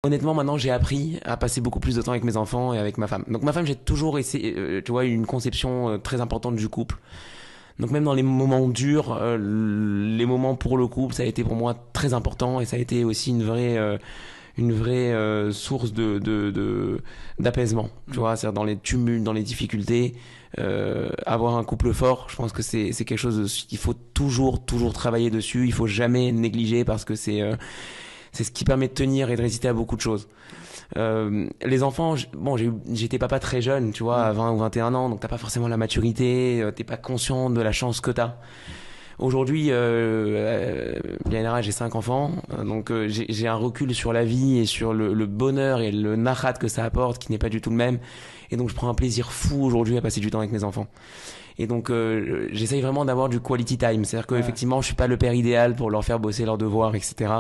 Honnêtement, maintenant, j'ai appris à passer beaucoup plus de temps avec mes enfants et avec ma femme. Donc ma femme, j'ai toujours essayé, tu vois, une conception très importante du couple. Donc même dans les moments durs, les moments pour le couple, ça a été pour moi très important et ça a été aussi une vraie source d'apaisement. Tu Mm. vois, c'est-à-dire dans les tumultes, dans les difficultés, avoir un couple fort, je pense que c'est quelque chose qu'il faut toujours travailler dessus. Il faut jamais négliger parce que c'est ce qui permet de tenir et de résister à beaucoup de choses. Les enfants, bon, j'étais papa très jeune, tu vois, Mm. à 20 ou 21 ans, donc t'as pas forcément la maturité, t'es pas conscient de la chance que t'as. Aujourd'hui, bien RA, j'ai 5 enfants, donc j'ai un recul sur la vie et sur le bonheur et le nachat que ça apporte, qui n'est pas du tout le même. Et donc je prends un plaisir fou aujourd'hui à passer du temps avec mes enfants. Et donc j'essaye vraiment d'avoir du quality time, c'est-à-dire Ouais. qu'effectivement je suis pas le père idéal pour leur faire bosser leurs devoirs, etc.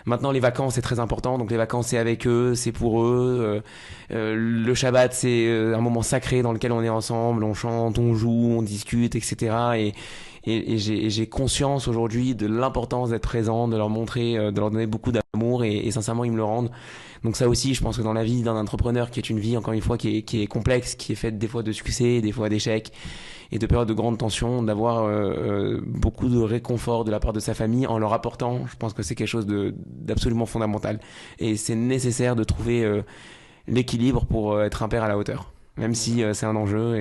Maintenant, les vacances, c'est très important. Donc, les vacances, c'est avec eux, c'est pour eux. Le Shabbat, c'est un moment sacré dans lequel on est ensemble, on chante, on joue, on discute, etc. Et j'ai conscience aujourd'hui de l'importance d'être présent, de leur montrer, de leur donner beaucoup d'amour. Et sincèrement, ils me le rendent. Donc, ça aussi, je pense que dans la vie d'un entrepreneur, qui est une vie, encore une fois, qui est complexe, qui est faite des fois de succès, des fois d'échecs, et de périodes de grande tension, d'avoir beaucoup de réconfort de la part de sa famille en leur apportant, je pense que c'est quelque chose d'absolument fondamental. Et c'est nécessaire de trouver l'équilibre pour être un père à la hauteur, même si D'accord. c'est un enjeu.